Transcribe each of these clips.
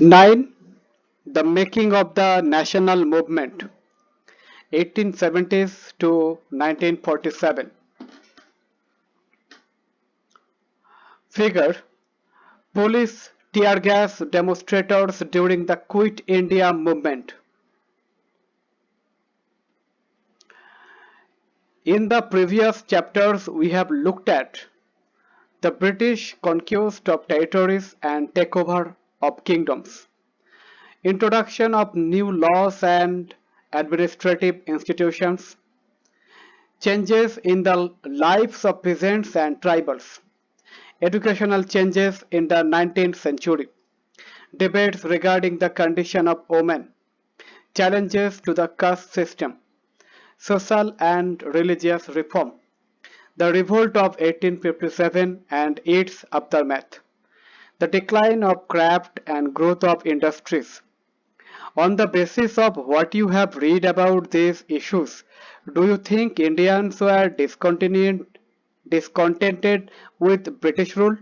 9. The making of the national movement 1870s to 1947. Figure: police tear gas demonstrators during the Quit India movement. In the previous chapters we have looked at the British conquest of territories and takeover of kingdoms, introduction of new laws and administrative institutions, changes in the lives of peasants and tribals, educational changes in the 19th century, debates regarding the condition of women, challenges to the caste system, social and religious reform, the revolt of 1857 and its aftermath, the decline of craft and growth of industries. On the basis of what you have read about these issues, do you think Indians were discontented with British rule?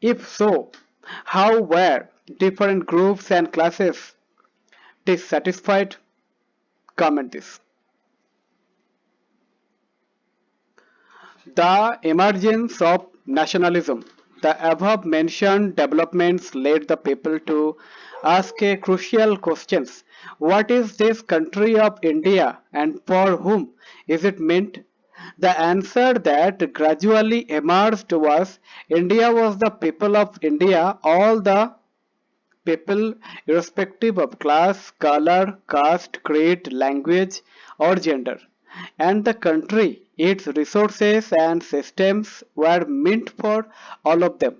If so, how were different groups and classes dissatisfied? Comment this. The emergence of nationalism. The above mentioned developments led the people to ask a crucial questions. What is this country of India and for whom is it meant? The answer that gradually emerged was India was the people of India, all the people irrespective of class, color, caste, creed, language or gender, and the country, its resources and systems were meant for all of them.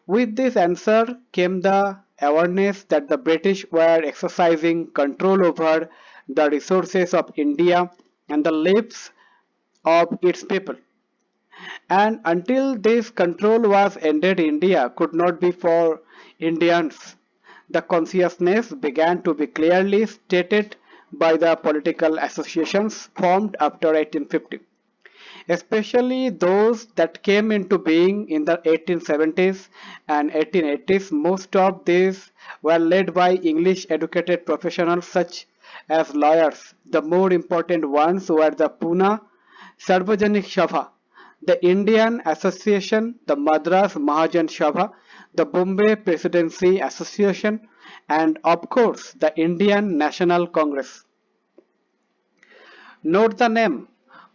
With this answer came the awareness that the British were exercising control over the resources of India and the lives of its people. And until this control was ended, India could not be for Indians. The consciousness began to be clearly stated by the political associations formed after 1850, especially those that came into being in the 1870s and 1880s. Most of these were led by English educated professionals such as lawyers. The more important ones were the Pune Sarvajanik Sabha, the Indian Association, the Madras Mahajan Sabha, the Bombay Presidency Association, and of course the Indian National Congress. Note the name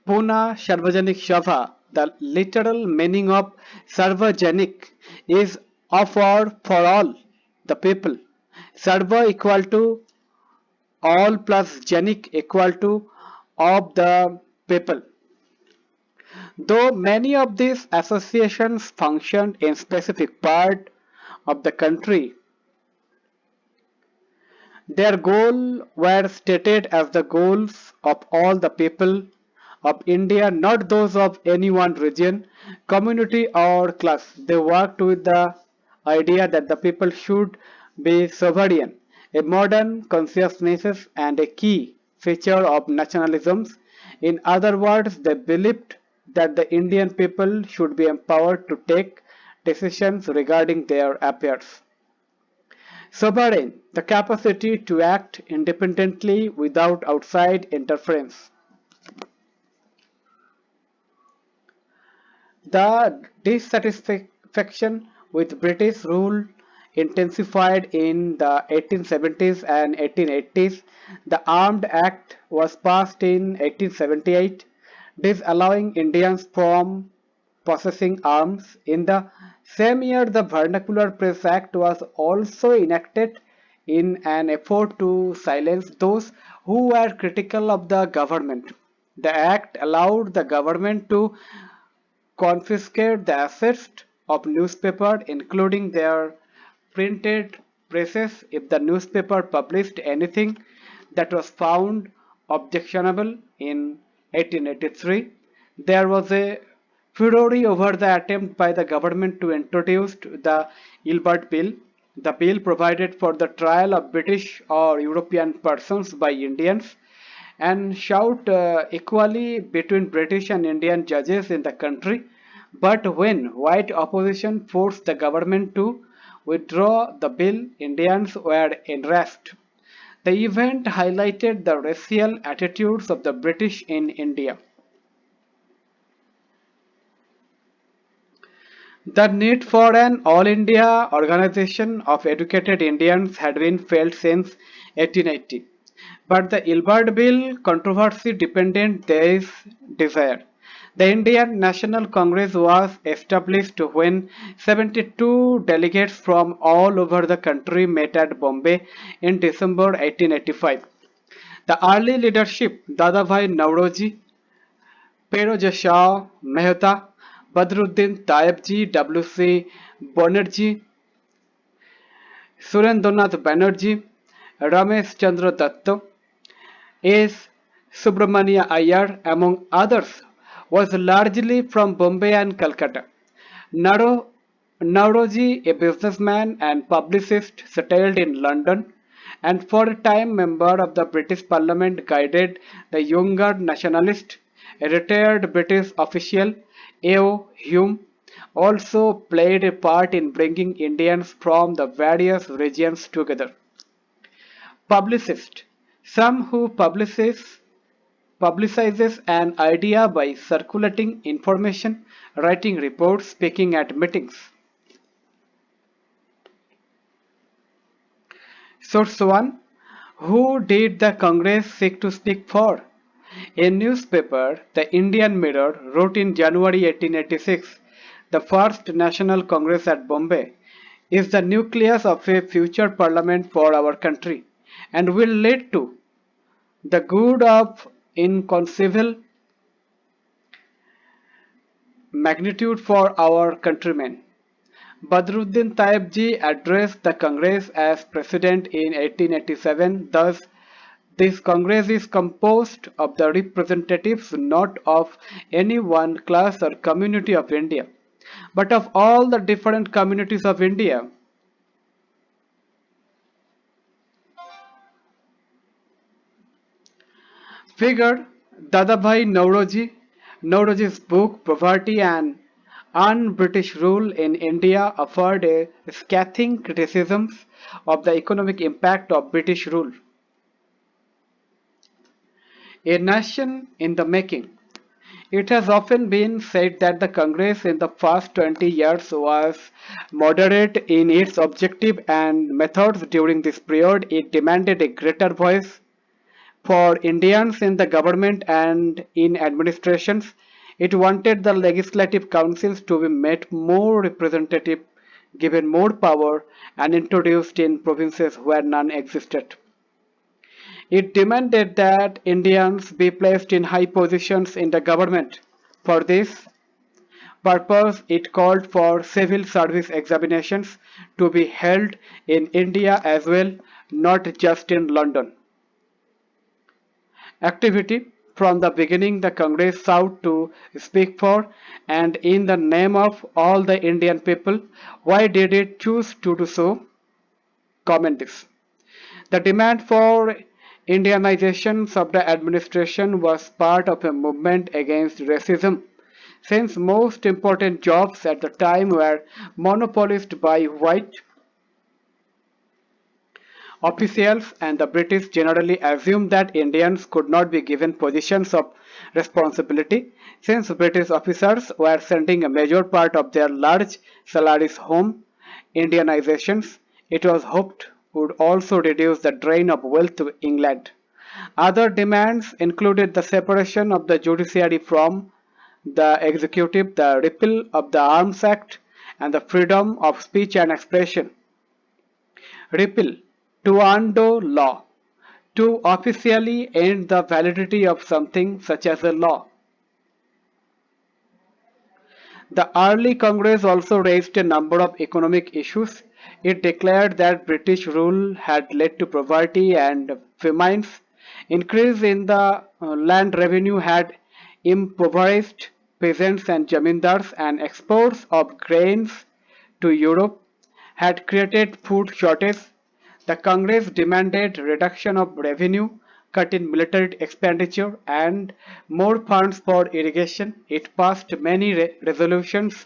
Pune Sarvajanik Sabha. The literal meaning of Sarvajanik is of or for all the people. Sarva equal to all plus Janik equal to of the people. Though many of these associations functioned in specific part of the country, their goal were stated as the goals of all the people of India, not those of any one region, community or class. They worked with the idea that the people should be sovereign, a modern consciousness and a key feature of nationalism. In other words, they believed that the Indian people should be empowered to take decisions regarding their affairs. Sovereign, the capacity to act independently without outside interference. The dissatisfaction with British rule intensified in the 1870s and 1880s. The Armed Act was passed in 1878, disallowing Indians from possessing arms. In the same year, the Vernacular Press Act was also enacted in an effort to silence those who were critical of the government. The act allowed the government to confiscate the assets of newspaper, including their printed presses, if the newspaper published anything that was found objectionable. In 1883, there was a furore over the attempt by the government to introduce the Gilbert Bill. The bill provided for the trial of British or European persons by Indians and shout equally between British and Indian judges in the country. But when white opposition forced the government to withdraw the bill, Indians were enraged. The event highlighted the racial attitudes of the British in India. The need for an all India organization of educated Indians had been felt since 1880, but the Ilbard Bill controversy depended this desire. The Indian National Congress was established when 72 delegates from all over the country met at Bombay in December 1885. The early leadership, Dadabhai Nauroji, Feroz Shah Mehta, Badruddin Tayebji, W.C. Banerjee, Surendranath Banerjee, Ramesh Chandra Datta, S. Subramania Iyer, among others, was largely from Bombay and Calcutta. Naro, Nauroji, a businessman and publicist, settled in London and for a time member of the British Parliament, guided the younger nationalist. A retired British official, A.O. Hume, also played a part in bringing Indians from the various regions together. Publicist, some who publicizes an idea by circulating information, writing reports, speaking at meetings. Source 1. Who did the Congress seek to speak for? A newspaper, the Indian Mirror, wrote in January 1886, the first National Congress at Bombay is the nucleus of a future parliament for our country and will lead to the good of inconceivable magnitude for our countrymen. Badruddin Tayebji addressed the Congress as president in 1887. Thus, this Congress is composed of the representatives not of any one class or community of India, but of all the different communities of India. Figure Dadabhai Nauroji. Nauroji's book Poverty and Un-British Rule in India offered a scathing criticism of the economic impact of British rule. A nation in the making. It has often been said that the Congress in the first 20 years was moderate in its objective and methods. During this period, it demanded a greater voice for Indians in the government and in administrations. It wanted the legislative councils to be made more representative, given more power, and introduced in provinces where none existed. It demanded that Indians be placed in high positions in the government. For this purpose, it called for civil service examinations to be held in India as well, not just in London. Activity. From the beginning, the Congress sought to speak for and in the name of all the Indian people. Why did it choose to do so? Comment this. The demand for Indianization of the administration was part of a movement against racism, since most important jobs at the time were monopolized by white officials, and the British generally assumed that Indians could not be given positions of responsibility. Since British officers were sending a major part of their large salaries home, Indianizations, it was hoped, would also reduce the drain of wealth to England. Other demands included the separation of the judiciary from the executive, the repeal of the Arms Act, and the freedom of speech and expression. Repeal to undo law, to officially end the validity of something such as a law. The early Congress also raised a number of economic issues. It declared that British rule had led to poverty and famines. Increase in the land revenue had impoverished peasants and zamindars, and exports of grains to Europe had created food shortage. The Congress demanded reduction of revenue, cut in military expenditure, and more funds for irrigation. It passed many resolutions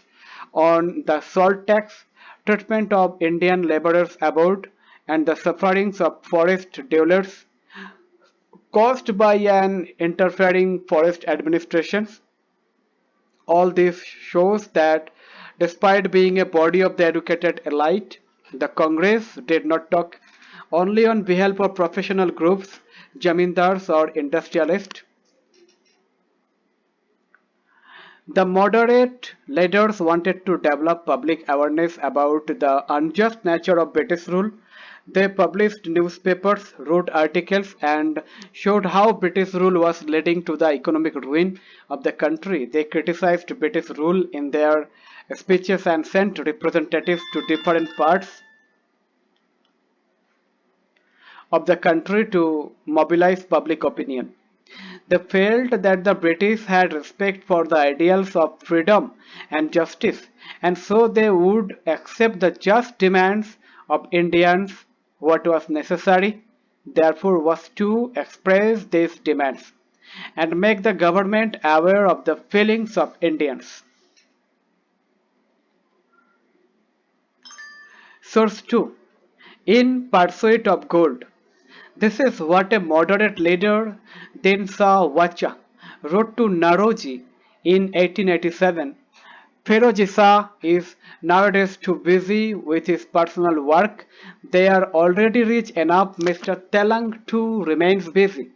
on the salt tax, treatment of Indian laborers aboard, and the sufferings of forest dwellers caused by an interfering forest administration. All this shows that despite being a body of the educated elite, the Congress did not talk only on behalf of professional groups, zamindars or industrialists. The moderate leaders wanted to develop public awareness about the unjust nature of British rule. They published newspapers, wrote articles, and showed how British rule was leading to the economic ruin of the country. They criticized British rule in their speeches and sent representatives to different parts of the country to mobilize public opinion. They felt that the British had respect for the ideals of freedom and justice, and so they would accept the just demands of Indians. What was necessary, therefore, was to express these demands and make the government aware of the feelings of Indians. Source 2. In Pursuit of Gold. This is what a moderate leader, Dinsa Wacha, wrote to Naroji in 1887. Feroji Shah is nowadays too busy with his personal work. They are already rich enough. Mr. Telang too remains busy.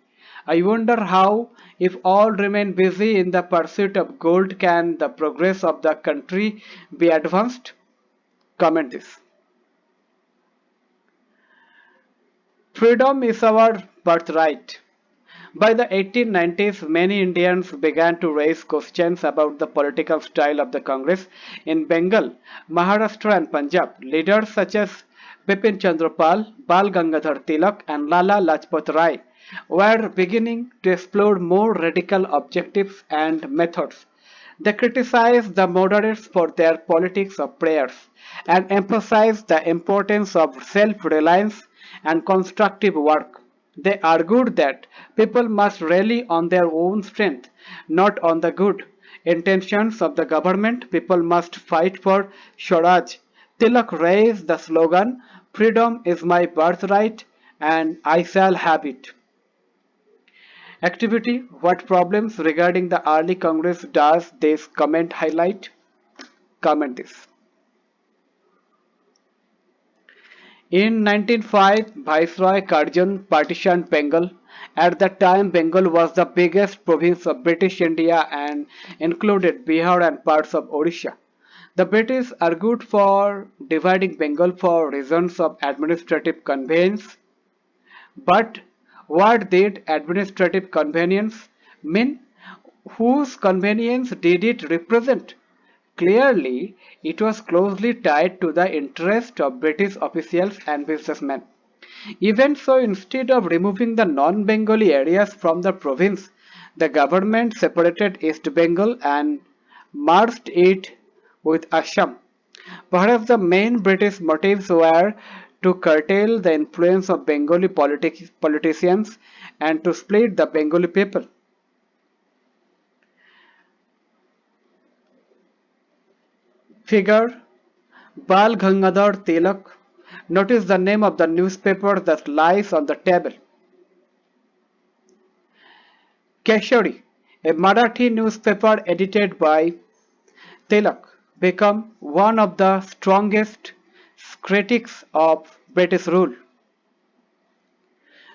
I wonder how, if all remain busy in the pursuit of gold, can the progress of the country be advanced? Comment this. Freedom is our birthright. By the 1890s, many Indians began to raise questions about the political style of the Congress in Bengal, Maharashtra, and Punjab. Leaders such as Bipin Chandra Pal, Bal Gangadhar Tilak, and Lala Lajpat Rai were beginning to explore more radical objectives and methods. They criticized the moderates for their politics of prayers and emphasized the importance of self-reliance and constructive work. They argued that people must rely on their own strength, not on the good intentions of the government. People must fight for Swaraj. Tilak raised the slogan, "Freedom is my birthright and I shall have it." Activity. What problems regarding the early Congress does this comment highlight? Comment this. In 1905, Viceroy Curzon partitioned Bengal. At that time, Bengal was the biggest province of British India and included Bihar and parts of Odisha. The British argued for dividing Bengal for reasons of administrative convenience. But what did administrative convenience mean? Whose convenience did it represent? Clearly, it was closely tied to the interest of British officials and businessmen. Even so, instead of removing the non-Bengali areas from the province, the government separated East Bengal and merged it with Assam. Perhaps the main British motives were to curtail the influence of Bengali politicians and to split the Bengali people. Figure Bal Gangadhar Tilak. Notice the name of the newspaper that lies on the table. Keshari, a Marathi newspaper edited by Tilak, became one of the strongest critics of British rule.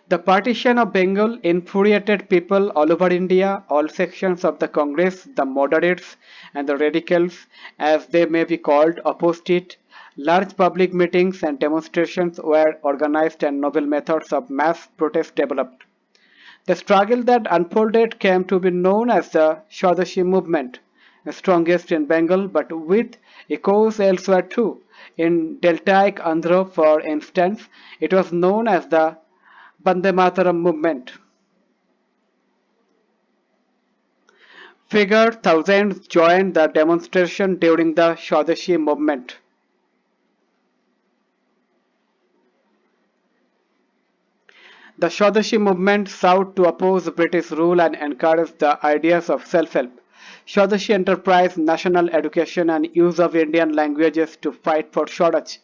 The partition of Bengal infuriated people all over India. All sections of the Congress, the moderates and the radicals, as they may be called, opposed it. Large public meetings and demonstrations were organized and novel methods of mass protest developed. The struggle that unfolded came to be known as the Swadeshi movement, strongest in Bengal but with echoes elsewhere too. In deltaic Andhra, for instance, it was known as the Vande Mataram movement. Figure thousands joined the demonstration during the Swadeshi movement. The Swadeshi movement sought to oppose British rule and encourage the ideas of self-help. Swadeshi enterprise, national education and use of Indian languages to fight for Swaraj.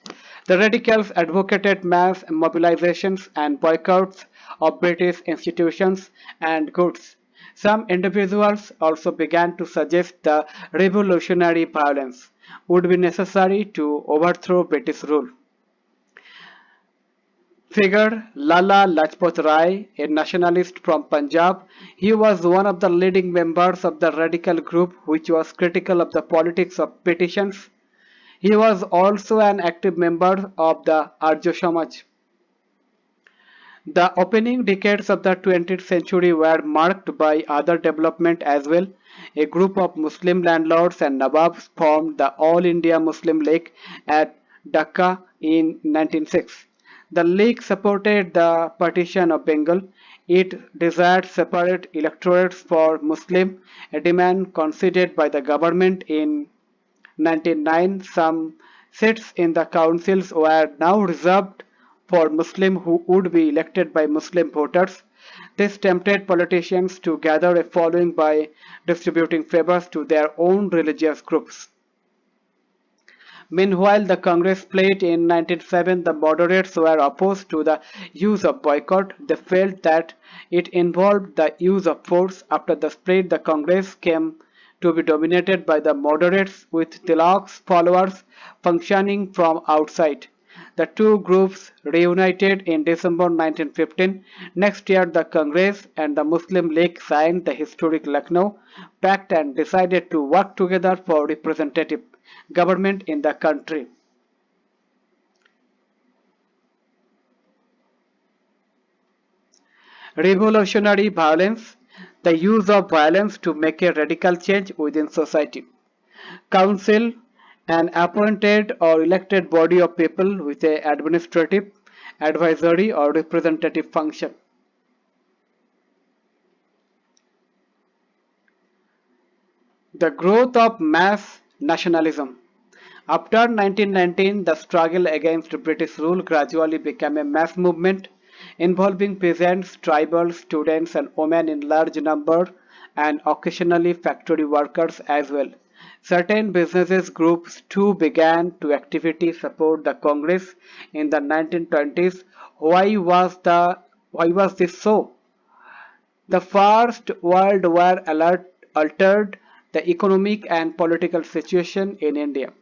The radicals advocated mass mobilizations and boycotts of British institutions and goods. Some individuals also began to suggest the revolutionary violence would be necessary to overthrow British rule. Figure Lala Lajpat Rai, a nationalist from Punjab. He was one of the leading members of the radical group which was critical of the politics of petitions. He was also an active member of the Arya Samaj. The opening decades of the 20th century were marked by other development as well. A group of Muslim landlords and Nawabs formed the All India Muslim League at Dhaka in 1906. The league supported the partition of Bengal. It desired separate electorates for Muslim, a demand conceded by the government in 1909. Some seats in the councils were now reserved for Muslims who would be elected by Muslim voters. This tempted politicians to gather a following by distributing favors to their own religious groups. Meanwhile, the Congress split in 1907. The moderates were opposed to the use of boycott. They felt that it involved the use of force. After the split, the Congress came to be dominated by the moderates, with Tilak's followers functioning from outside. The two groups reunited in December 1915. Next year, the Congress and the Muslim League signed the historic Lucknow Pact and decided to work together for representative government in the country. Revolutionary violence, the use of violence to make a radical change within society. Council, an appointed or elected body of people with a administrative, advisory or representative function. The growth of mass nationalism. After 1919, the struggle against British rule gradually became a mass movement involving peasants, tribal students, and women in large number, and occasionally factory workers as well. Certain businesses groups too began to actively support the Congress in the 1920s. Why was this so? The First World War altered the economic and political situation in India.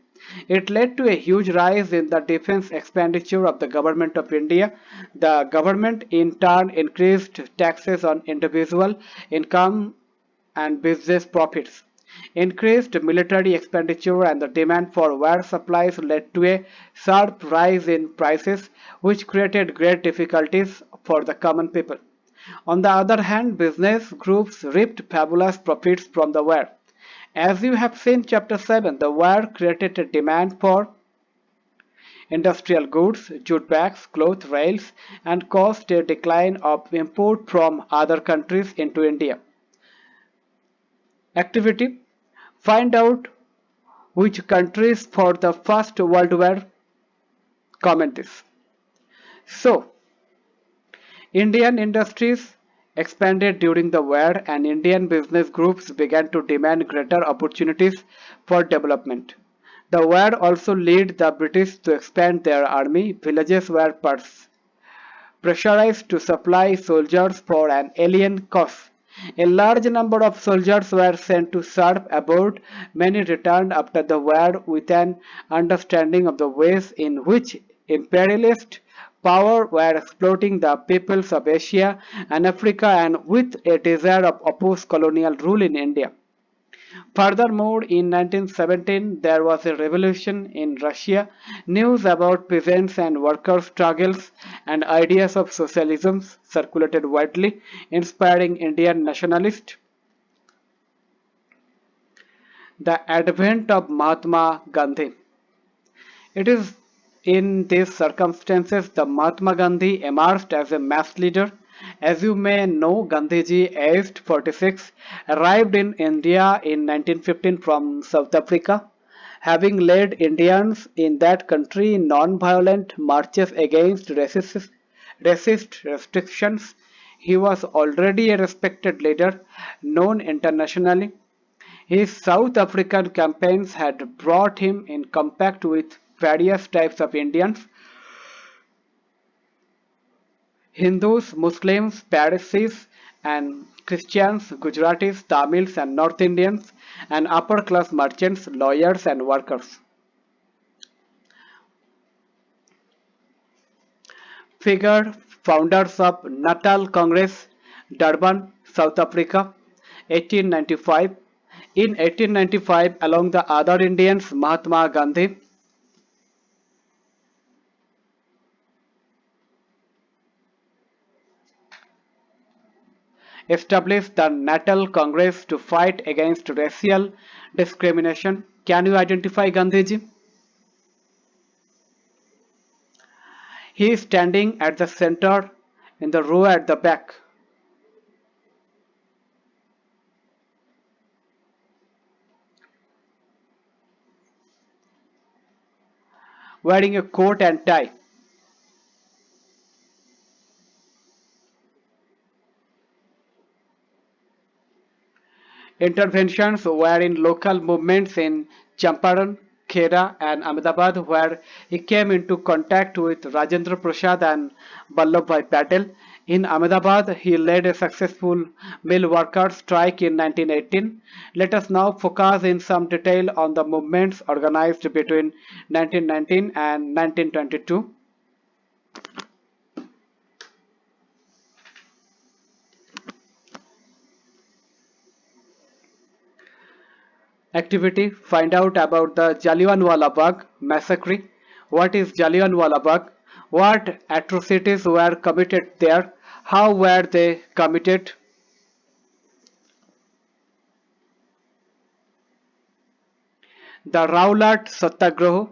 It led to a huge rise in the defense expenditure of the government of India. The government in turn increased taxes on individual income and business profits. Increased military expenditure and the demand for war supplies led to a sharp rise in prices, which created great difficulties for the common people. On the other hand, business groups reaped fabulous profits from the war. As you have seen chapter 7, the war created a demand for industrial goods, jute bags, cloth, rails, and caused a decline of import from other countries into India. Activity. Find out which countries for the First World War. Comment this. So, Indian industries expanded during the war and Indian business groups began to demand greater opportunities for development. The war also led the British to expand their army. Villages were pressurized to supply soldiers for an alien cause. A large number of soldiers were sent to serve abroad. Many returned after the war with an understanding of the ways in which imperialist power were exploiting the peoples of Asia and Africa, and with a desire of oppose colonial rule in India. Furthermore, in 1917, there was a revolution in Russia. News about peasants and workers' struggles and ideas of socialism circulated widely, inspiring Indian nationalists. The advent of Mahatma Gandhi. It is in these circumstances that Mahatma Gandhi emerged as a mass leader. As you may know, Gandhiji, aged 46, arrived in India in 1915 from South Africa. Having led Indians in that country in non-violent marches against racist restrictions, he was already a respected leader, known internationally. His South African campaigns had brought him in contact with various types of Indians: Hindus, Muslims, Parsis, and Christians, Gujaratis, Tamils, and North Indians, and upper class merchants, lawyers, and workers. Figure founders of Natal Congress, Durban, South Africa, 1895. In 1895, along the other Indians, Mahatma Gandhi established the Natal Congress to fight against racial discrimination. Can you identify Gandhiji? He is standing at the center in the row at the back, wearing a coat and tie. Interventions were in local movements in Champaran, Khera, and Ahmedabad, where he came into contact with Rajendra Prasad and Vallabhbhai Patel. In Ahmedabad, he led a successful mill workers' strike in 1918. Let us now focus in some detail on the movements organized between 1919 and 1922. Activity: find out about the Jallianwala Bagh massacre. What is Jallianwala Bagh? What atrocities were committed there? How were they committed? The Rowlatt Satyagraha.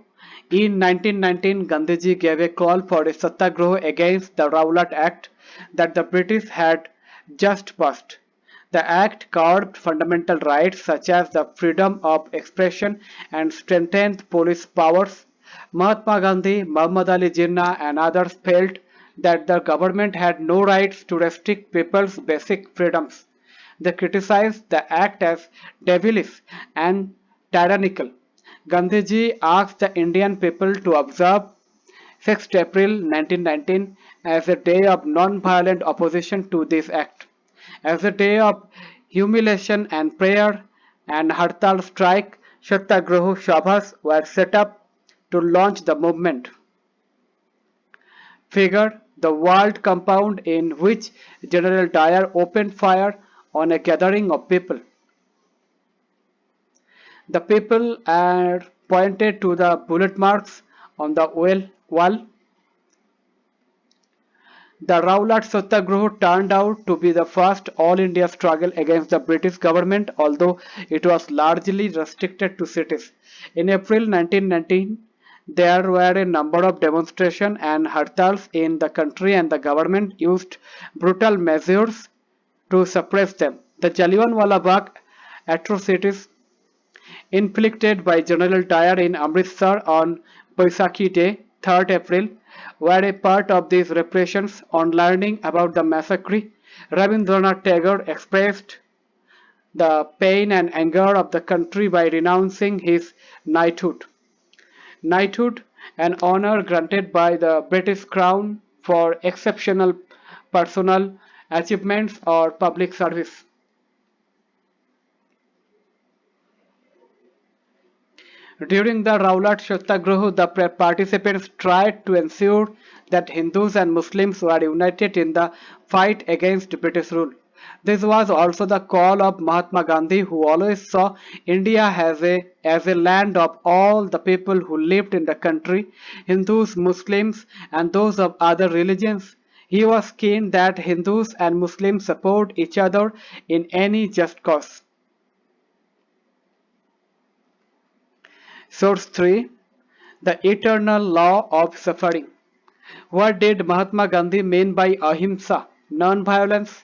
In 1919, Gandhiji gave a call for a satyagraha against the Rowlatt Act that the British had just passed. The act curbed fundamental rights such as the freedom of expression and strengthened police powers. Mahatma Gandhi, Muhammad Ali Jinnah, and others felt that the government had no rights to restrict people's basic freedoms. They criticized the act as devilish and tyrannical. Gandhiji asked the Indian people to observe 6th April 1919 as a day of non-violent opposition to this act. As a day of humiliation and prayer, and Hartal strike, Satyagraha Sabhas were set up to launch the movement. Figure the walled compound in which General Dyer opened fire on a gathering of people. The people are pointed to the bullet marks on the wall. The Rowlatt Satyagraha turned out to be the first all India struggle against the British government, although it was largely restricted to cities. In April 1919, there were a number of demonstrations and hartals in the country, and the government used brutal measures to suppress them. The Jallianwala Bagh atrocities inflicted by General Dyer in Amritsar on Baisakhi Day, 3rd April, were a part of these repressions. On learning about the massacre, Rabindranath Tagore expressed the pain and anger of the country by renouncing his knighthood. Knighthood, an honor granted by the British Crown for exceptional personal achievements or public service. During the Rowlatt Satyagraha, the participants tried to ensure that Hindus and Muslims were united in the fight against British rule. This was also the call of Mahatma Gandhi, who always saw India as a land of all the people who lived in the country, Hindus, Muslims, and those of other religions. He was keen that Hindus and Muslims support each other in any just cause. Source 3: The Eternal Law of Suffering. What did Mahatma Gandhi mean by ahimsa, non-violence?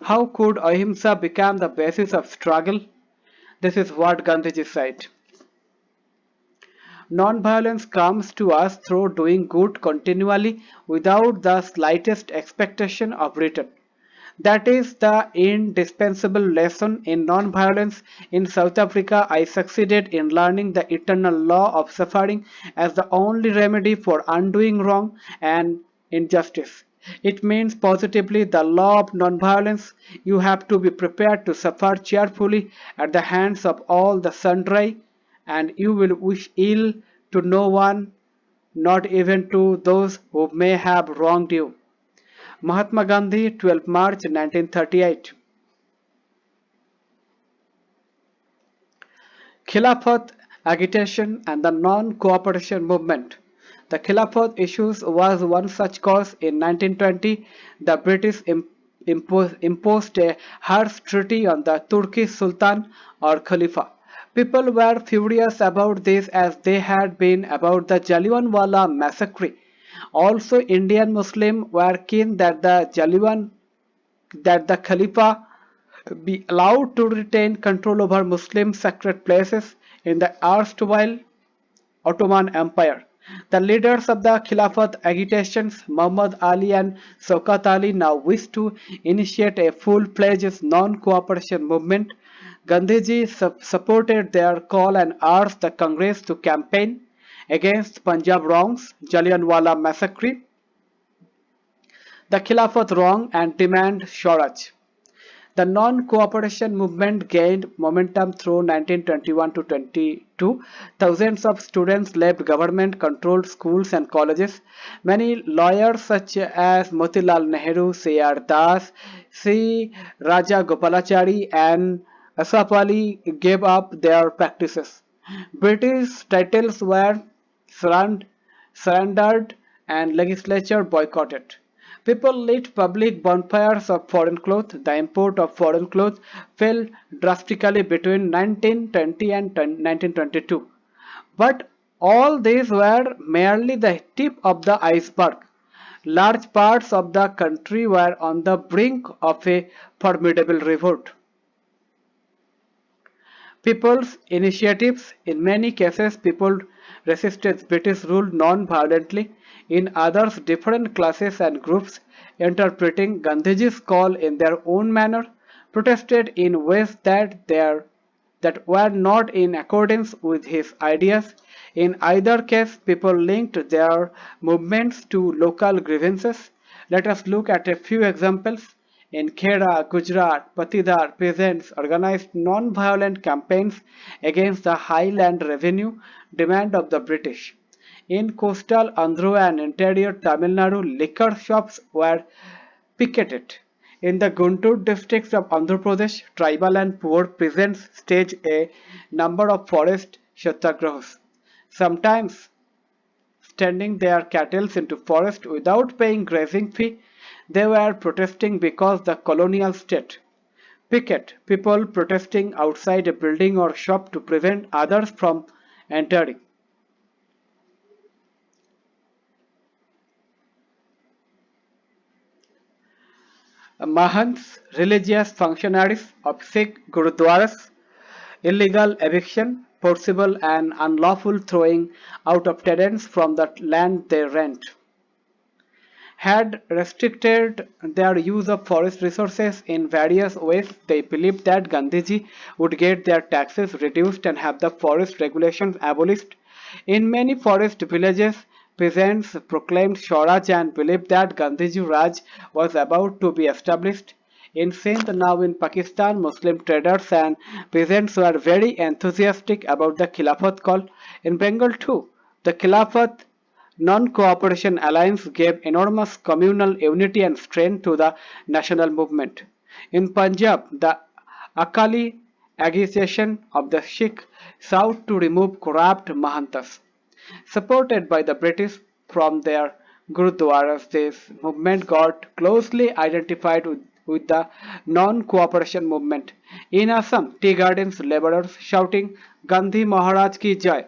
How could ahimsa become the basis of struggle? This is what Gandhiji said. Non-violence comes to us through doing good continually without the slightest expectation of return. That is the indispensable lesson in non-violence. In South Africa, I succeeded in learning the eternal law of suffering as the only remedy for undoing wrong and injustice. It means positively the law of non-violence. You have to be prepared to suffer cheerfully at the hands of all the sundry, and you will wish ill to no one, not even to those who may have wronged you. Mahatma Gandhi, 12 March 1938. Khilafat agitation and the non-cooperation movement. The Khilafat issues was one such cause. In 1920, the British imposed a harsh treaty on the Turkish Sultan or Khalifa. People were furious about this as they had been about the Jallianwala massacre. Also, Indian Muslims were keen that the Khalifa be allowed to retain control over Muslim sacred places in the erstwhile Ottoman Empire. The leaders of the Khilafat agitations, Muhammad Ali and Shaukat Ali, now wish to initiate a full-fledged non-cooperation movement. Gandhiji supported their call and urged the Congress to campaign against Punjab wrongs, Jallianwala massacre, the Khilafat wrong, and demand Swaraj. The non-cooperation movement gained momentum through 1921 to 22. Thousands of students left government-controlled schools and colleges. Many lawyers such as Motilal Nehru, C.R. Das, C. Raja Gopalachari and Asaf Ali gave up their practices. British titles were surrendered and legislature boycotted. People lit public bonfires of foreign clothes. The import of foreign clothes fell drastically between 1920 and 1922. But all these were merely the tip of the iceberg. Large parts of the country were on the brink of a formidable revolt. People's initiatives. In many cases, people resisted British rule non-violently. In others, different classes and groups, interpreting Gandhiji's call in their own manner, protested in ways that were not in accordance with his ideas. In either case, people linked their movements to local grievances. Let us look at a few examples. In Khera, Gujarat, Patidar peasants organized non-violent campaigns against the high land revenue demand of the British. In coastal Andhra and interior Tamil Nadu, liquor shops were picketed. In the Guntur districts of Andhra Pradesh, tribal and poor peasants staged a number of forest satyagrahas, sometimes sending their cattle into forest without paying grazing fee. They were protesting because the colonial state. Picket, people protesting outside a building or shop to prevent others from entering. Mahants, religious functionaries of Sikh Gurudwaras, illegal eviction, forcible and unlawful throwing out of tenants from the land they rent, had restricted their use of forest resources in various ways. They believed that Gandhiji would get their taxes reduced and have the forest regulations abolished. In many forest villages, peasants proclaimed Swaraj and believed that Gandhiji Raj was about to be established. In Sindh, now in Pakistan, Muslim traders and peasants were very enthusiastic about the Khilafat call. In Bengal too, the Khilafat non-cooperation alliance gave enormous communal unity and strength to the national movement. In Punjab, the Akali agitation of the Sikh sought to remove corrupt Mahantas. Supported by the British from their Gurudwaras, this movement got closely identified with the non-cooperation movement. In Assam, tea gardens laborers shouting Gandhi Maharaj ki jai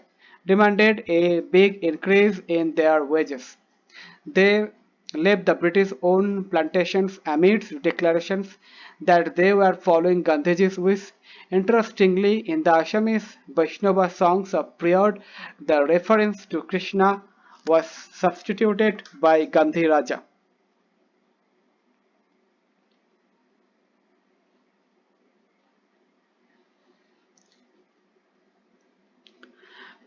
demanded a big increase in their wages. They left the British owned plantations amidst declarations that they were following Gandhiji's wish. Interestingly, in the Assamese Vaishnava songs of period, the reference to Krishna was substituted by Gandhi Raja.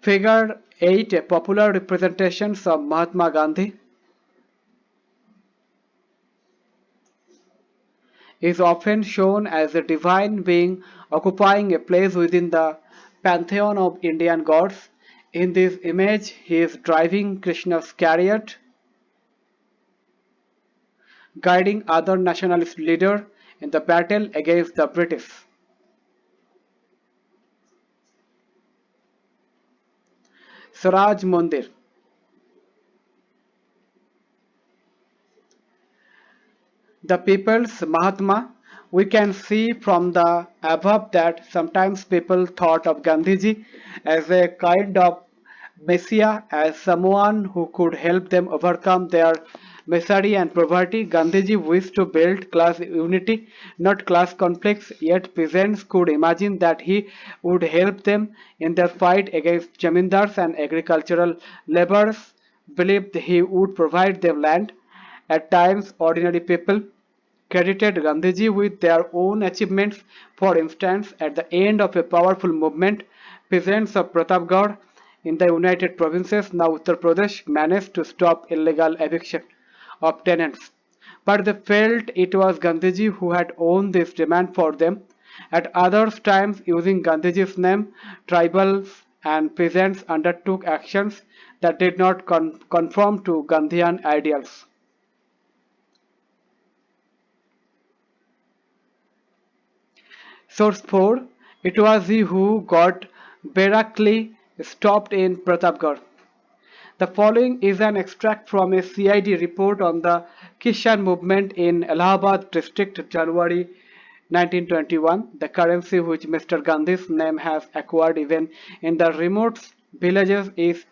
Figure 8, a popular representation of Mahatma Gandhi, is often shown as a divine being occupying a place within the pantheon of Indian gods. In this image, he is driving Krishna's chariot, guiding other nationalist leaders in the battle against the British. Swaraj Mandir. The people's Mahatma. We can see from the above that sometimes people thought of Gandhiji as a kind of messiah, as someone who could help them overcome their misery and poverty. Gandhiji wished to build class unity, not class conflicts, yet peasants could imagine that he would help them in their fight against jamindars, and agricultural laborers believed he would provide them land. At times, ordinary people credited Gandhiji with their own achievements. For instance, at the end of a powerful movement, peasants of Pratapgarh in the United Provinces, now Uttar Pradesh, managed to stop illegal eviction of tenants. But they felt it was Gandhiji who had owned this demand for them. At other times, using Gandhiji's name, tribals and peasants undertook actions that did not conform to Gandhian ideals. Source 4. It was he who got Barakli stopped in Pratapgarh. The following is an extract from a CID report on the Kishan movement in Allahabad district, January 1921. The currency which Mr. Gandhi's name has acquired even in the remote villages is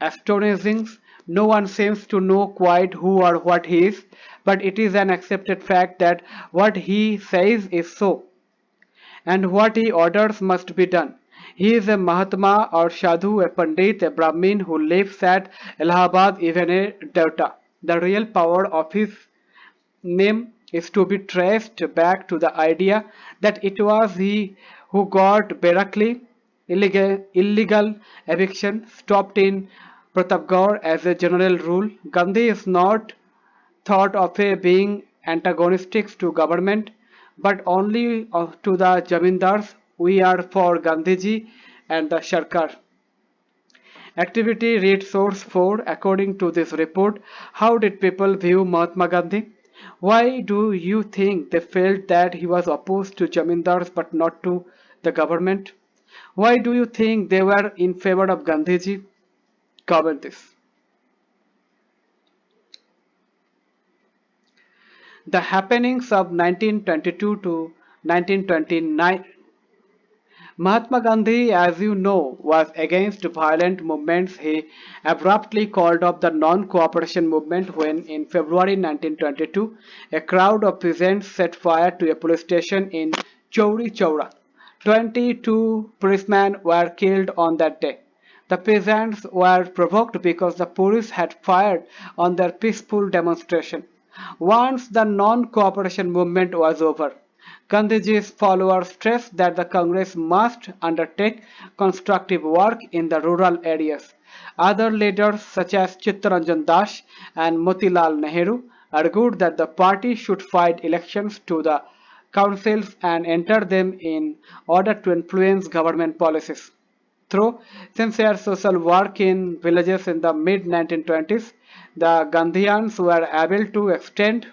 astonishing. No one seems to know quite who or what he is, but it is an accepted fact that what he says is so, and what he orders must be done. He is a Mahatma or Sadhu, a Pandit, a Brahmin who lives at Allahabad, even a Devta. The real power of his name is to be traced back to the idea that it was he who got Barakli illegal eviction stopped in Pratapgarh as a general rule. Gandhi is not thought of a being antagonistic to government, but only to the Jamindars. We are for Gandhiji and the Sarkar. Activity read source 4. According to this report, how did people view Mahatma Gandhi? Why do you think they felt that he was opposed to Jamindars but not to the government? Why do you think they were in favor of Gandhiji? Comment this. The happenings of 1922 to 1929. Mahatma Gandhi, as you know, was against violent movements. He abruptly called off the non-cooperation movement when, in February 1922, a crowd of peasants set fire to a police station in Chauri Chaura. 22 policemen were killed on that day. The peasants were provoked because the police had fired on their peaceful demonstration. Once the non-cooperation movement was over, Gandhiji's followers stressed that the Congress must undertake constructive work in the rural areas. Other leaders such as Chittaranjan Das and Motilal Nehru argued that the party should fight elections to the councils and enter them in order to influence government policies. Through sincere social work in villages in the mid 1920s, the Gandhians were able to extend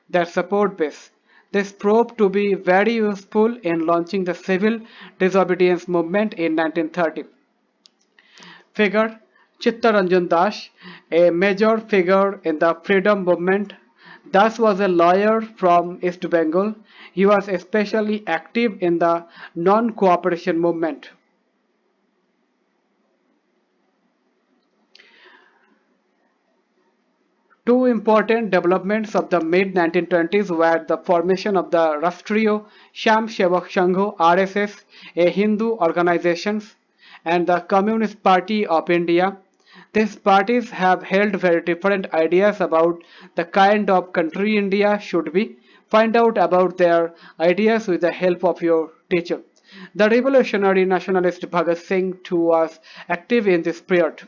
their support base. This proved to be very useful in launching the civil disobedience movement in 1930. Figure Chittaranjan Das, a major figure in the freedom movement. Das was a lawyer from East Bengal. He was especially active in the non-cooperation movement. Two important developments of the mid-1920s were the formation of the Rashtriya Swayamsevak Sangh (RSS), a Hindu organization, and the Communist Party of India. These parties have held very different ideas about the kind of country India should be. Find out about their ideas with the help of your teacher. The revolutionary nationalist Bhagat Singh too was active in this period.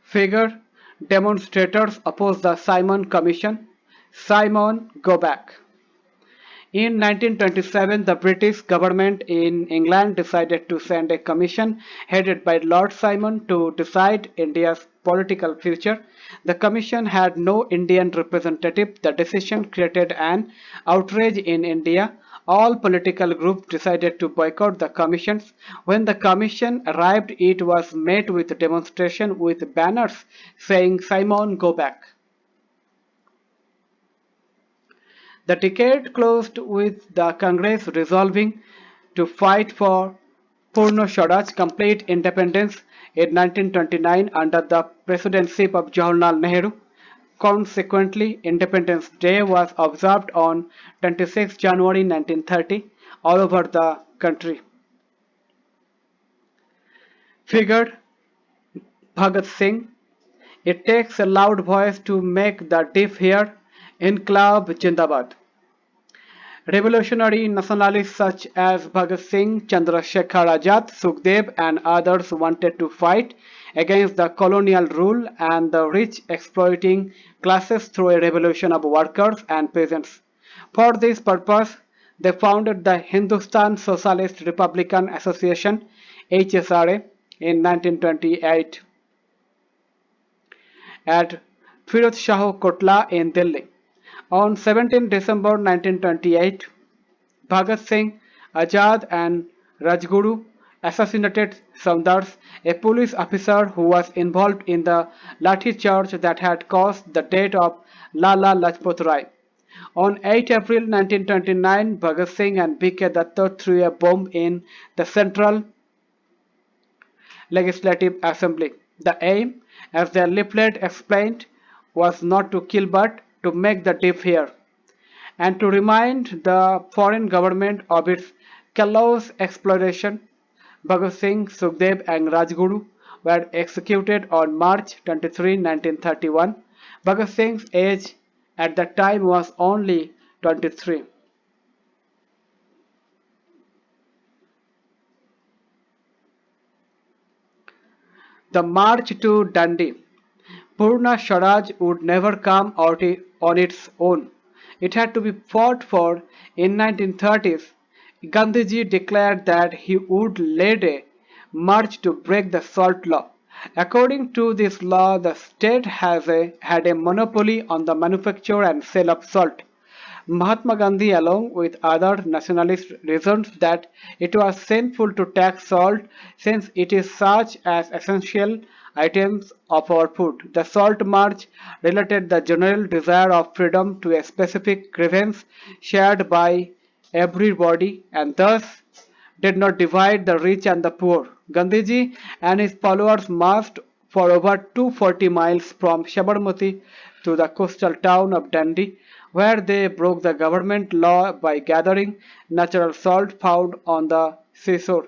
Figure: demonstrators oppose the Simon Commission. Simon, go back. In 1927, the British government in England decided to send a commission headed by Lord Simon to decide India's political future. The commission had no Indian representative. The decision created an outrage in India. All political groups decided to boycott the commissions. When the commission arrived, it was met with demonstration with banners saying Simon, go back. The decade closed with the Congress resolving to fight for Purna Swaraj, complete independence, in 1929 under the presidency of Jawaharlal Nehru. Consequently, Independence Day was observed on 26 January 1930 all over the country. Figured Bhagat Singh: it takes a loud voice to make the deaf hear. Inqilab Jindabad. Revolutionary nationalists such as Bhagat Singh, Chandrasekhar Azad, Sukhdev, and others wanted to fight against the colonial rule and the rich exploiting classes through a revolution of workers and peasants. For this purpose, they founded the Hindustan Socialist Republican Association (HSRA) in 1928 at Firoz Shah Kotla in Delhi. On 17 December 1928, Bhagat Singh, Azad and Rajguru assassinated Saunders, a police officer who was involved in the lathi charge that had caused the death of Lala Lajpat Rai. On 8 April 1929, Bhagat Singh and B.K. Datta threw a bomb in the Central Legislative Assembly. The aim, as their leaflet explained, was not to kill but to make the deaf hear, and to remind the foreign government of its callous exploitation. Bhagat Singh, Sukhdev, and Rajguru were executed on March 23, 1931. Bhagat Singh's age at that time was only 23. The march to Dandi. Purna Swaraj would never come out on its own. It had to be fought for. In 1930s, Gandhiji declared that he would lead a march to break the salt law. According to this law, the state had a monopoly on the manufacture and sale of salt. Mahatma Gandhi, along with other nationalists, reasoned that it was sinful to tax salt since it is such as essential items of our food. The Salt March related the general desire of freedom to a specific grievance shared by everybody and thus did not divide the rich and the poor. Gandhiji and his followers marched for over 240 miles from Sabarmati to the coastal town of Dandi, where they broke the government law by gathering natural salt found on the seashore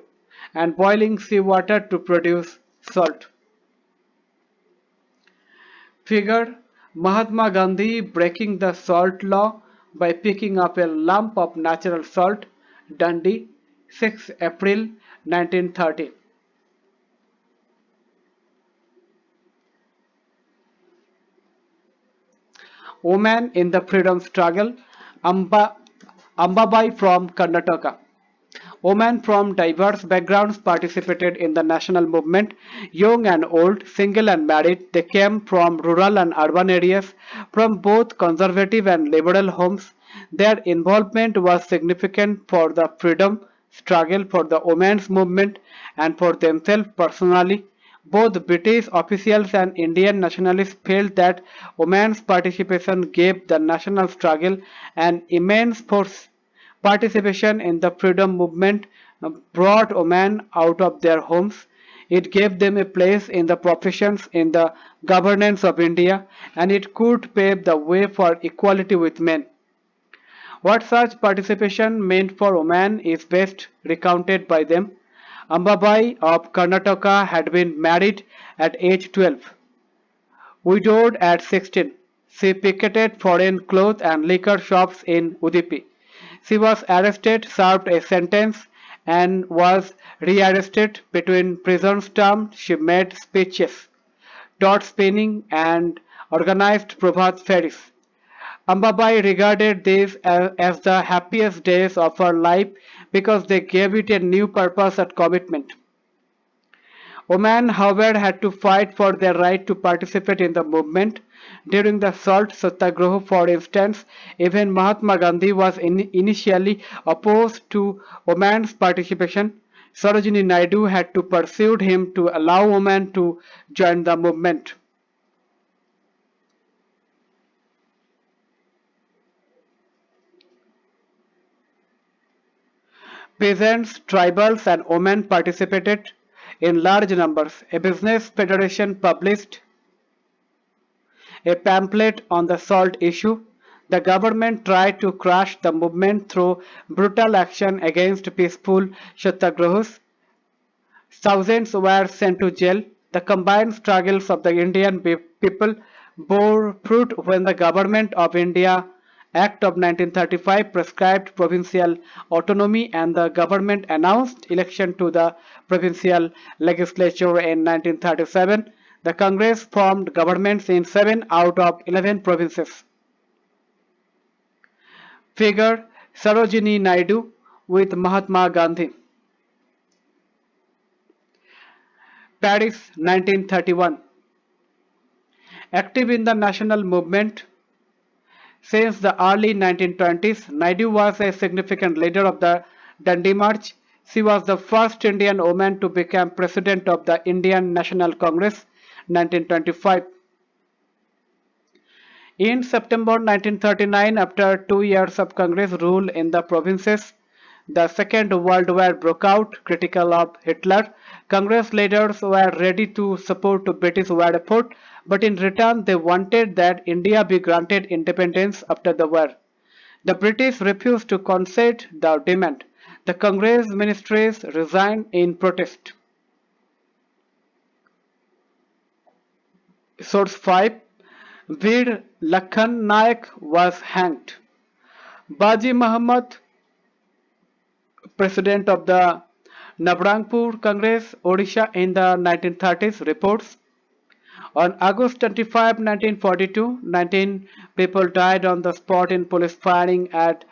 and boiling seawater to produce salt. Figure: Mahatma Gandhi breaking the salt law by picking up a lump of natural salt. Dundee, 6 April 1930. Women in the freedom struggle. Amba, Ambabai from Karnataka. Women from diverse backgrounds participated in the national movement, young and old, single and married. They came from rural and urban areas, from both conservative and liberal homes. Their involvement was significant for the freedom struggle, for the women's movement, and for themselves personally. Both British officials and Indian nationalists felt that women's participation gave the national struggle an immense force. Participation in the freedom movement brought women out of their homes. It gave them a place in the professions, in the governance of India, and it could pave the way for equality with men. What such participation meant for women is best recounted by them. Ambabai of Karnataka had been married at age 12, widowed at 16, She picketed foreign clothes and liquor shops in Udupi. She was arrested, served a sentence, and was rearrested between prison terms. She made speeches, taught spinning, and organized Prabhat ferries. Ambabai regarded these as the happiest days of her life because they gave it a new purpose and commitment. Women, however, had to fight for their right to participate in the movement. During the Salt Satyagraha, for instance, even Mahatma Gandhi was initially opposed to women's participation. Sarojini Naidu had to pursue him to allow women to join the movement. Peasants, tribals, and women participated in large numbers. A business federation published a pamphlet on the salt issue. The government tried to crush the movement through brutal action against peaceful satyagrahis. Thousands were sent to jail. The combined struggles of the Indian people bore fruit when the Government of India Act of 1935 prescribed provincial autonomy and the government announced election to the provincial legislature in 1937. The Congress formed governments in 7 out of 11 provinces. Figure Sarojini Naidu with Mahatma Gandhi. Paris 1931. Active in the national movement since the early 1920s, Naidu was a significant leader of the Dandi March. She was the first Indian woman to become president of the Indian National Congress 1925. In September 1939, after 2 years of Congress rule in the provinces, the Second World War broke out. Critical of Hitler, Congress leaders were ready to support the British war effort, but in return they wanted that India be granted independence after the war. The British refused to concede the demand. The Congress ministries resigned in protest. Source 5. Veer Lakhan Naik was hanged. Baji Muhammad, president of the Nabarangpur Congress, Odisha in the 1930s, reports on August 25, 1942, 19 people died on the spot in police firing at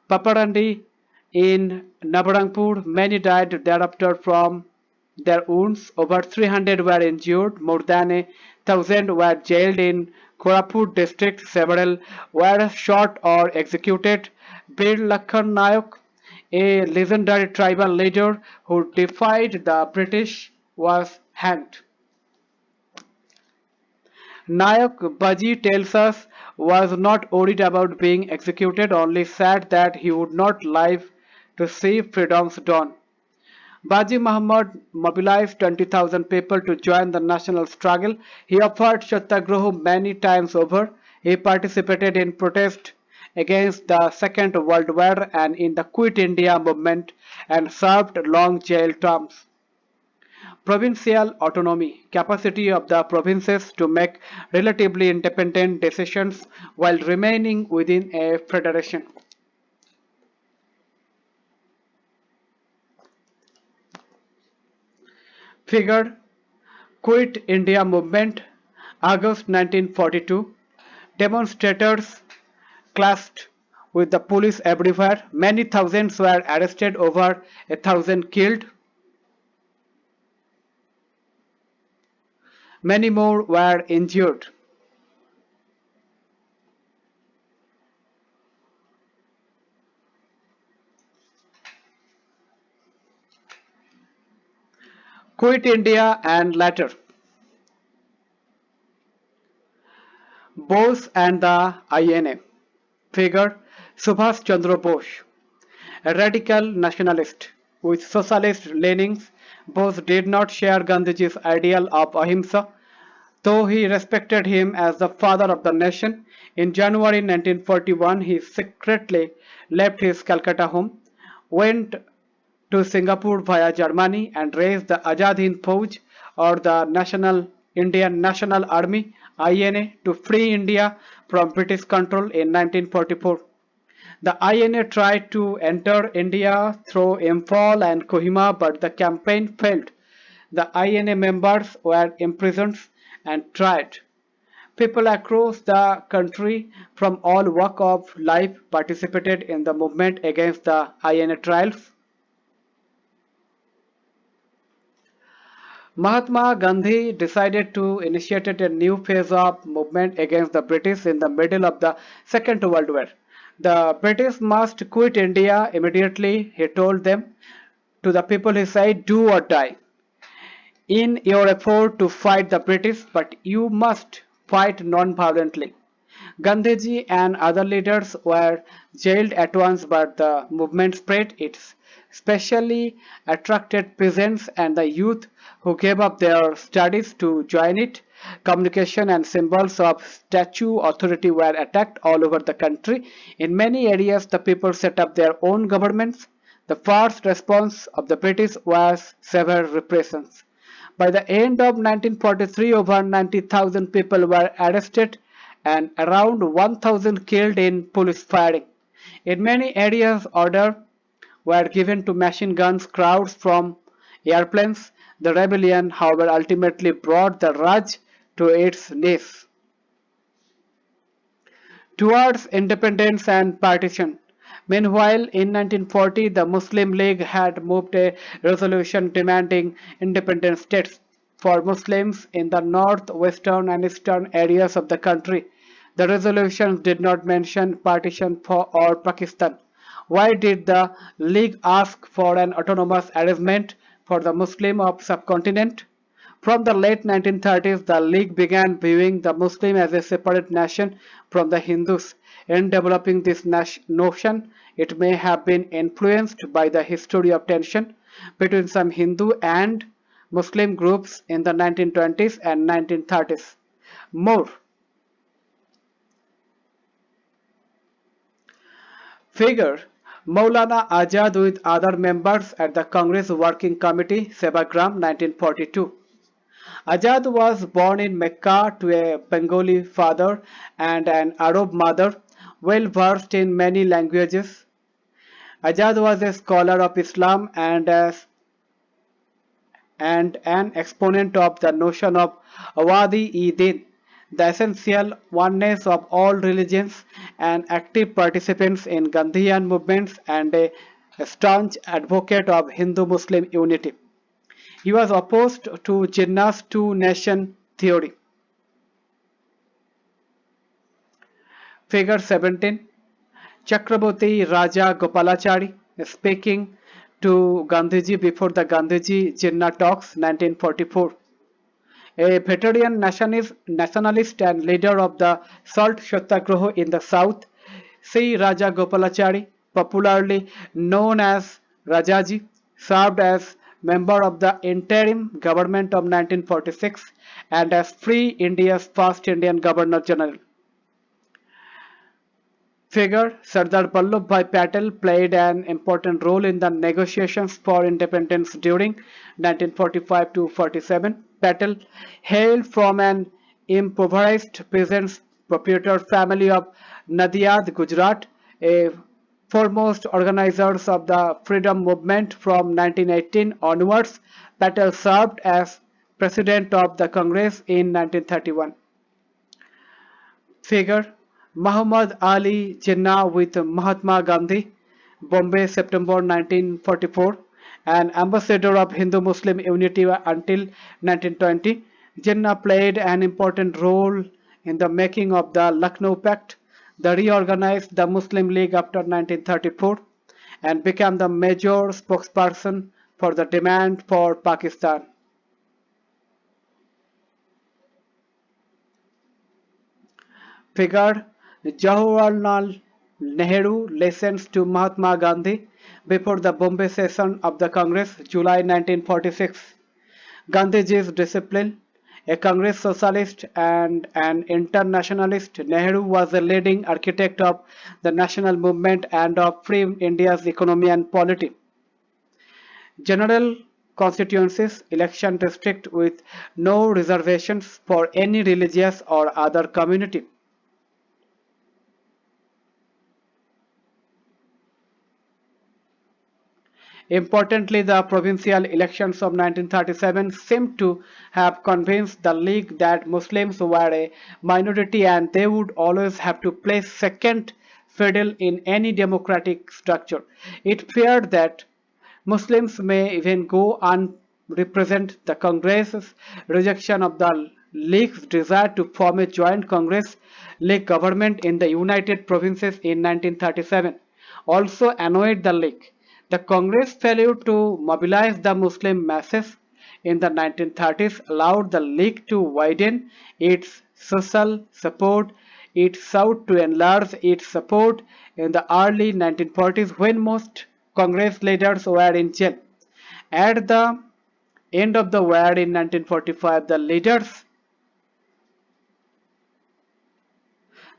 Paparandi in Nabarangpur. Many died thereafter from their wounds. Over 300 were injured. More than 1,000 were jailed in Koraput district. Several were shot or executed. Bir Lakhan Nayak, a legendary tribal leader who defied the British, was hanged. Nayak Baji tells us was not worried about being executed, only said that he would not live to see freedom's dawn. Baji Muhammad mobilized 20,000 people to join the national struggle. He offered Satyagraha many times over. He participated in protest against the Second World War and in the Quit India movement and served long jail terms. Provincial autonomy, capacity of the provinces to make relatively independent decisions while remaining within a federation. Figure Quit India movement, August 1942. Demonstrators clashed with the police everywhere. Many thousands were arrested, over 1,000 killed. Many more were injured. Quit India and later. Bose and the INA. Figure Subhash Chandra Bose, a radical nationalist with socialist leanings. Bose did not share Gandhiji's ideal of ahimsa, though he respected him as the father of the nation. In January 1941, he secretly left his Calcutta home, went to Singapore via Germany, and raised the Azad Hind Fauj, or the National Indian National Army, INA to free India from British control in 1944. The INA tried to enter India through Imphal and Kohima, but the campaign failed. The INA members were imprisoned and tried. People across the country from all walks of life participated in the movement against the INA trials. Mahatma Gandhi decided to initiate a new phase of movement against the British in the middle of the Second World War. The British must quit India immediately, he told them. To the people he said, do or die in your effort to fight the British, but you must fight non-violently. Gandhiji and other leaders were jailed at once, but the movement spread. It especially attracted peasants and the youth who gave up their studies to join it. Communication and symbols of statue authority were attacked all over the country. In many areas, the people set up their own governments. The first response of the British was severe repressions. By the end of 1943, over 90,000 people were arrested and around 1,000 killed in police firing. In many areas, orders were given to machine guns crowds from airplanes. The rebellion, however, ultimately brought the Raj to its knees. Towards independence and partition. Meanwhile, in 1940, the Muslim League had moved a resolution demanding independent states for Muslims in the northwestern and eastern areas of the country. The resolution did not mention partition for or Pakistan. Why did the League ask for an autonomous arrangement for the Muslim of subcontinent? From the late 1930s, the League began viewing the Muslim as a separate nation from the Hindus. In developing this notion, it may have been influenced by the history of tension between some Hindu and Muslim groups in the 1920s and 1930s. More figure Maulana Azad with other members at the Congress Working Committee, Sevagram, 1942. Azad was born in Mecca to a Bengali father and an Arab mother, well versed in many languages. Azad was a scholar of Islam and an exponent of the notion of Awadi-e-Din, the essential oneness of all religions, an active participant in Gandhian movements and a staunch advocate of Hindu-Muslim unity. He was opposed to Jinnah's two-nation theory. Figure 17. Chakraborty Raja Gopalachari speaking to Gandhiji before the Gandhiji Jinnah talks, 1944. A veteran nationalist and leader of the Salt Satyagraha in the south, C. Raja Gopalachari, popularly known as Rajaji, served as member of the interim government of 1946 and as Free India's first Indian Governor General. Figure Sardar Vallabhbhai Patel played an important role in the negotiations for independence during 1945 to 47. Patel hailed from an impoverished peasant proprietor family of Nadiad, Gujarat, a foremost organizers of the freedom movement from 1918 onwards. Patel served as president of the Congress in 1931. Figure Muhammad Ali Jinnah with Mahatma Gandhi, Bombay, September 1944, an ambassador of Hindu-Muslim unity until 1920. Jinnah played an important role in the making of the Lucknow Pact, the reorganized the Muslim League after 1934, and became the major spokesperson for the demand for Pakistan. Figure Jawaharlal Nehru listens to Mahatma Gandhi before the Bombay session of the Congress, July 1946. Gandhiji's discipline, a Congress socialist and an internationalist, Nehru was a leading architect of the national movement and of free India's economy and polity. General constituencies election district with no reservations for any religious or other community. Importantly, the provincial elections of 1937 seemed to have convinced the League that Muslims were a minority and they would always have to play second fiddle in any democratic structure. It feared that Muslims may even go unrepresented. The Congress's rejection of the League's desire to form a joint Congress League government in the United Provinces in 1937 also annoyed the League. The Congress failure to mobilize the Muslim masses in the 1930s allowed the League to widen its social support. It sought to enlarge its support in the early 1940s when most Congress leaders were in jail. At the end of the war in 1945,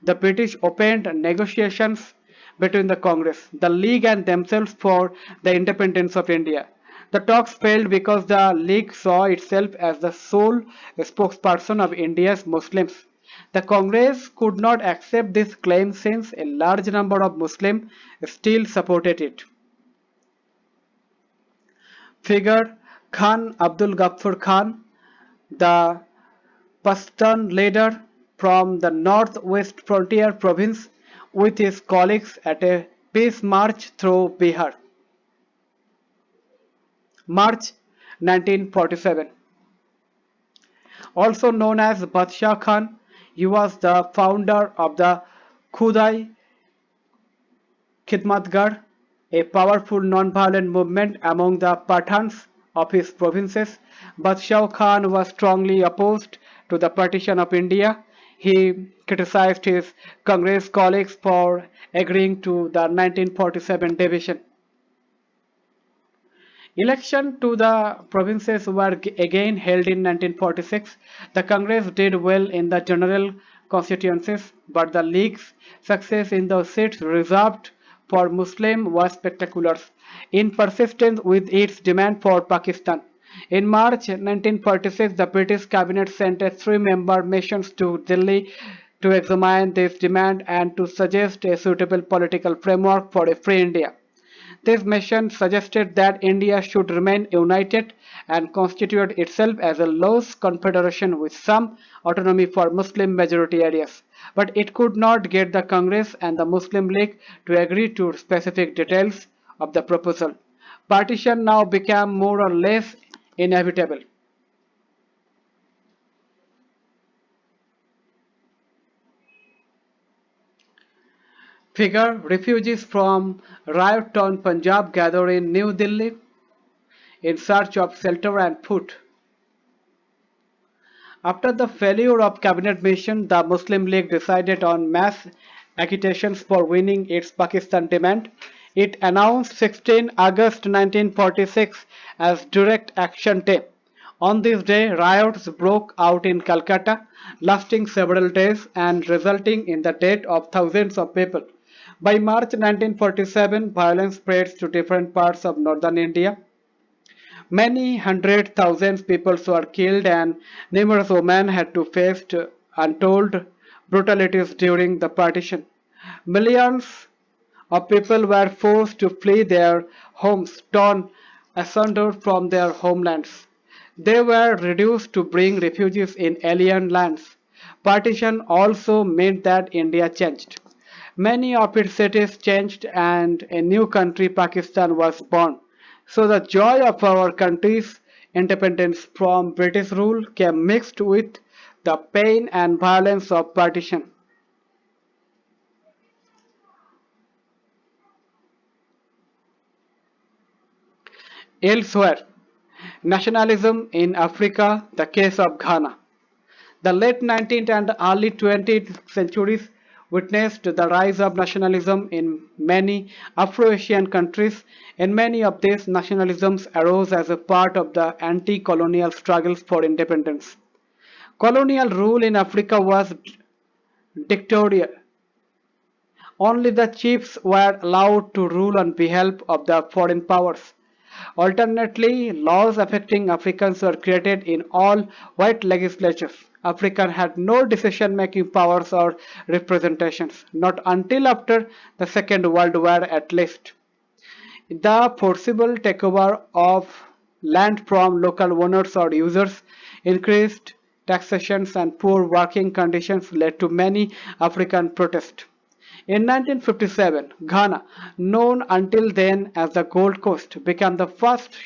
the British opened negotiations between the Congress, the League and themselves for the independence of India. The talks failed because the League saw itself as the sole spokesperson of India's Muslims. The Congress could not accept this claim since a large number of Muslims still supported it. Figure Khan Abdul Ghaffar Khan, the Pashtun leader from the northwest frontier province, with his colleagues at a peace march through Bihar. March 1947. Also known as Badshah Khan, he was the founder of the Khudai Khidmatgar, a powerful non-violent movement among the Pathans of his provinces. Badshah Khan was strongly opposed to the partition of India. He criticized his Congress colleagues for agreeing to the 1947 division. Election to the provinces were again held in 1946. The Congress did well in the general constituencies, but the League's success in the seats reserved for Muslims was spectacular, in persistence with its demand for Pakistan. In March 1946, the British cabinet sent a three-member mission to Delhi to examine this demand and to suggest a suitable political framework for a free India. This mission suggested that India should remain united and constitute itself as a loose confederation with some autonomy for Muslim majority areas. But it could not get the Congress and the Muslim League to agree to specific details of the proposal. Partition now became more or less inevitable. Figure refugees from riot-torn Punjab gather in New Delhi in search of shelter and food. After the failure of cabinet mission, the Muslim League decided on mass agitations for winning its Pakistan demand. It announced 16 August 1946 as Direct Action Day. On this day, riots broke out in Calcutta, lasting several days and resulting in the death of thousands of people. By March 1947, violence spread to different parts of northern India. Many hundred thousands people were killed and numerous women had to face untold brutalities during the partition. Millions of people were forced to flee their homes, torn asunder from their homelands. They were reduced to being refugees in alien lands. Partition also meant that India changed. Many of its cities changed and a new country, Pakistan, was born. So the joy of our country's independence from British rule came mixed with the pain and violence of partition. Elsewhere, nationalism in Africa, the case of Ghana. The late 19th and early 20th centuries witnessed the rise of nationalism in many Afro-Asian countries, and many of these nationalisms arose as a part of the anti-colonial struggles for independence. Colonial rule in Africa was dictatorial. Only the chiefs were allowed to rule on behalf of the foreign powers. Alternately, laws affecting Africans were created in all white legislatures. Africans had no decision-making powers or representations, not until after the Second World War at least. The forcible takeover of land from local owners or users, increased taxations and poor working conditions led to many African protests. In 1957, Ghana, known until then as the Gold Coast, became the first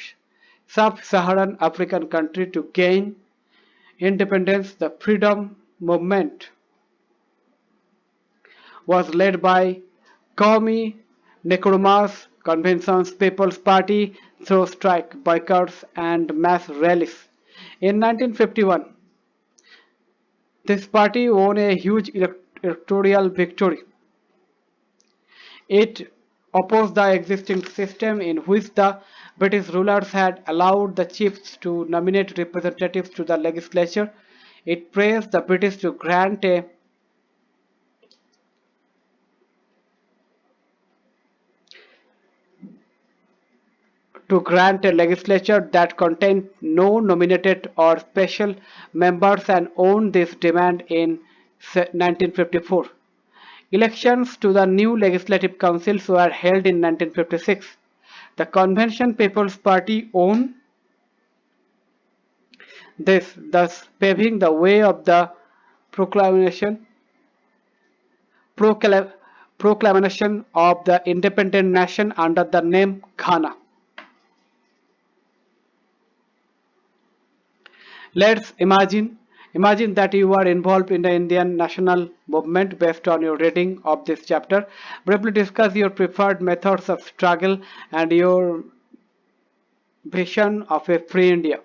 sub-Saharan African country to gain independence. The freedom movement was led by Kwame Nkrumah's Convention's People's Party through strike, boycotts, and mass rallies. In 1951, this party won a huge electoral victory. It opposed the existing system in which the British rulers had allowed the chiefs to nominate representatives to the legislature. It praised the British to grant a legislature that contained no nominated or special members and won this demand in 1954. Elections to the new legislative councils were held in 1956. The Convention People's Party won this, thus paving the way of the proclamation procla- proclamation of the independent nation under the name Ghana. Let's imagine that you are involved in the Indian national movement based on your reading of this chapter. Briefly discuss your preferred methods of struggle and your vision of a free India.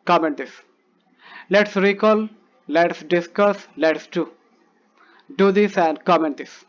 Comment this. Let's recall, let's discuss, let's do. Do this and comment this.